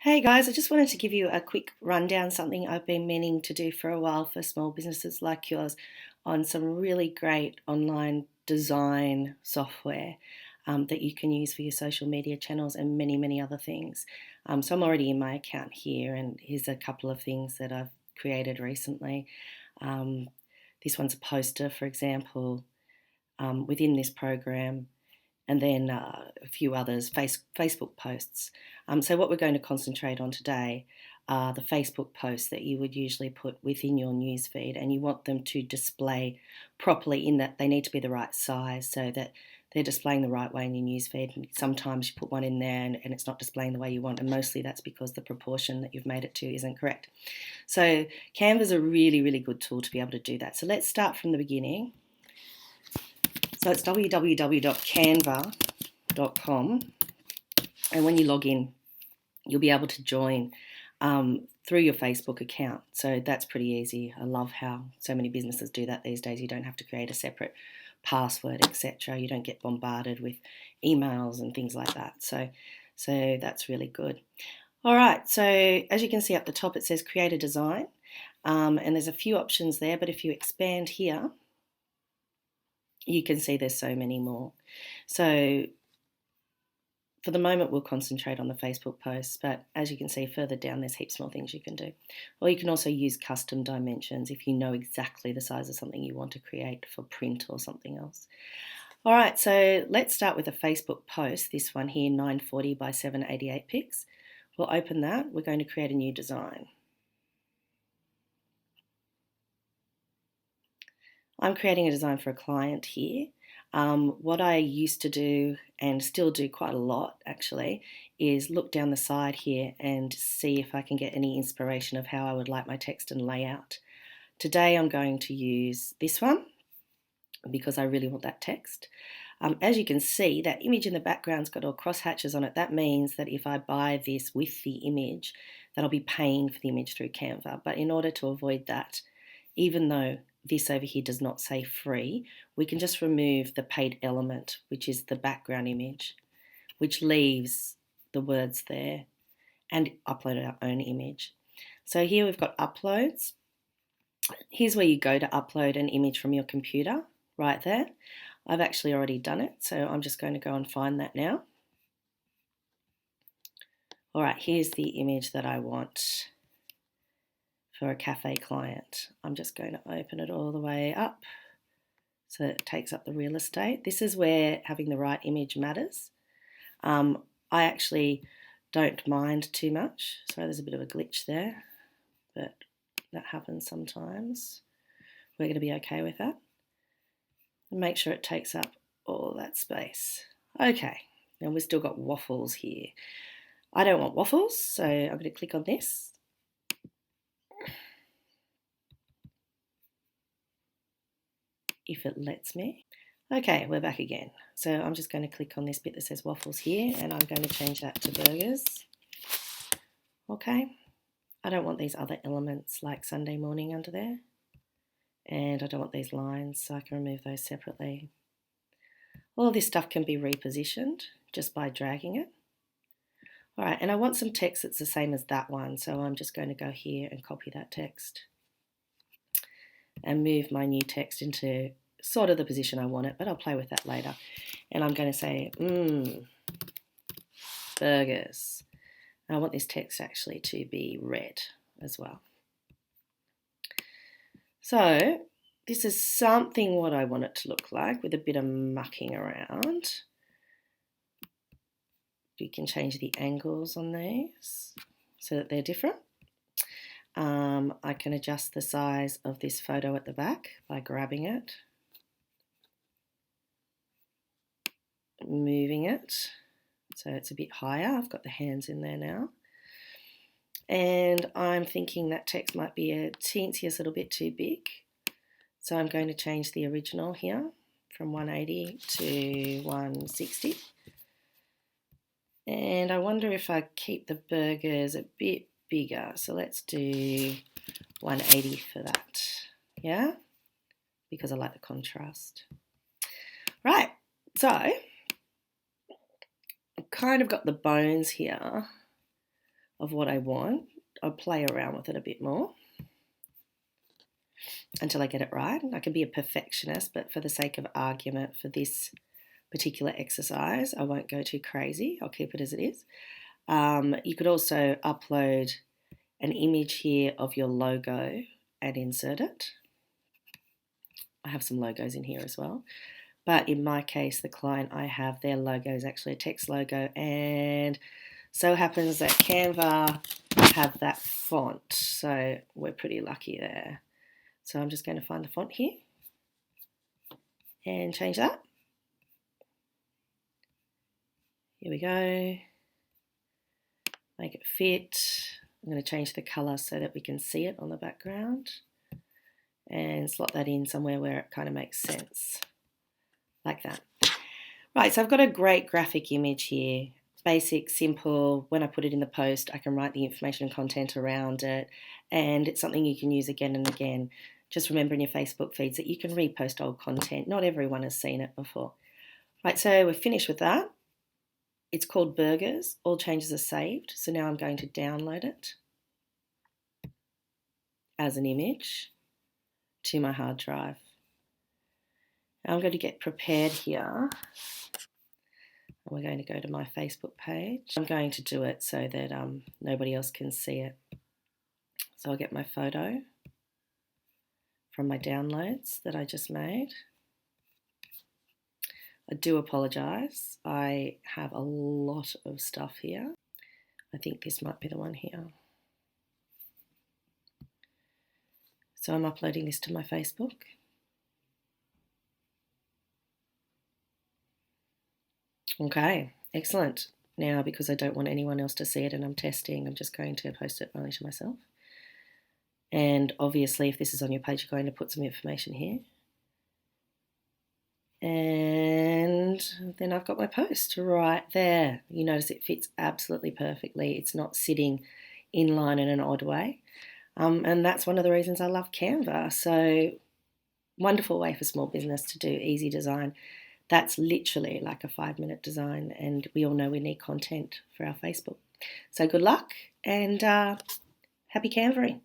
Hey guys, I just wanted to give you a quick rundown, something I've been meaning to do for a while for small businesses like yours on some really great online design software that you can use for your social media channels and many, many other things. So I'm already in my account here, and here's a couple of things that I've created recently. Um, this one's a poster, for example, within this program, and then a few others, Facebook posts. So what we're going to concentrate on today are the Facebook posts that you would usually put within your newsfeed, and you want them to display properly in that they need to be the right size so that they're displaying the right way in your newsfeed. And sometimes you put one in there and it's not displaying the way you want, and mostly that's because the proportion that you've made it to isn't correct. So Canva's a really, really good tool to be able to do that. So let's start from the beginning. So it's www.canva.com, and when you log in, you'll be able to join through your Facebook account. So that's pretty easy. I love how so many businesses do that these days. You don't have to create a separate password, etc. You don't get bombarded with emails and things like that. So that's really good. All right, so as you can see up the top, it says create a design, and there's a few options there, but if you expand here, you can see there's so many more. So for the moment, we'll concentrate on the Facebook posts, but as you can see further down, there's heaps more things you can do. Or you can also use custom dimensions if you know exactly the size of something you want to create for print or something else. All right, so let's start with a Facebook post, this one here, 940 by 788 pics. We'll open that. We're going to create a new design. I'm creating a design for a client here. What I used to do, and still do quite a lot actually, is look down the side here and see if I can get any inspiration of how I would like my text and layout. Today I'm going to use this one because I really want that text. As you can see, that image in the background's got all crosshatches on it. That means that if I buy this with the image, that I'll be paying for the image through Canva. But in order to avoid that, even though this over here does not say free, we can just remove the paid element, which is the background image, which leaves the words there, and upload our own image. So here we've got uploads. Here's where you go to upload an image from your computer, right there. I've actually already done it, so I'm just going to go and find that now. All right, here's the image that I want for a cafe client. I'm just going to open it all the way up so it takes up the real estate. This is where having the right image matters. I actually don't mind too much. Sorry, there's a bit of a glitch there, but that happens sometimes. We're going to be okay with that. And make sure it takes up all that space. Okay, now we've still got waffles here. I don't want waffles, so I'm going to click on this. If it lets me. Okay, we're back again. So I'm just going to click on this bit that says waffles here, and I'm going to change that to burgers. Okay, I don't want these other elements like Sunday morning under there, and I don't want these lines, so I can remove those separately. All of this stuff can be repositioned just by dragging it. All right, and I want some text that's the same as that one, so I'm just going to go here and copy that text and move my new text into sort of the position I want it, but I'll play with that later. And I'm going to say, burgers. And I want this text actually to be red as well. So this is something what I want it to look like with a bit of mucking around. You can change the angles on these so that they're different. I can adjust the size of this photo at the back by grabbing it, moving it so it's a bit higher. I've got the hands in there now. And I'm thinking that text might be a teensiest little bit too big. So I'm going to change the original here from 180 to 160. And I wonder if I keep the burgers a bit bigger. So let's do 180 for that. Yeah? Because I like the contrast. Right, so I've kind of got the bones here of what I want. I'll play around with it a bit more until I get it right. I can be a perfectionist, but for the sake of argument for this particular exercise, I won't go too crazy. I'll keep it as it is. You could also upload an image here of your logo and insert it. I have some logos in here as well. But in my case, the client I have, their logo is actually a text logo, and so happens that Canva have that font, so we're pretty lucky there. So I'm just going to find the font here and change that. Here we go. Make it fit. I'm going to change the colour so that we can see it on the background and slot that in somewhere where it kind of makes sense, like that. Right, so I've got a great graphic image here. Basic, simple. When I put it in the post, I can write the information and content around it, and it's something you can use again and again. Just remember in your Facebook feeds that you can repost old content. Not everyone has seen it before. Right, so we're finished with that. It's called Burgers. All changes are saved. So now I'm going to download it as an image to my hard drive. Now I'm going to get prepared here. We're going to go to my Facebook page. I'm going to do it so that nobody else can see it. So I'll get my photo from my downloads that I just made. I do apologise. I have a lot of stuff here. I think this might be the one here. So I'm uploading this to my Facebook. Okay, excellent. Now, because I don't want anyone else to see it and I'm testing, I'm just going to post it only to myself. And obviously, if this is on your page, you're going to put some information here. And then I've got my post right there. You notice it fits absolutely perfectly. It's not sitting in line in an odd way. And that's one of the reasons I love Canva. So wonderful way for small business to do easy design. That's literally like a 5-minute design, and we all know we need content for our Facebook. So good luck and happy Canvaing.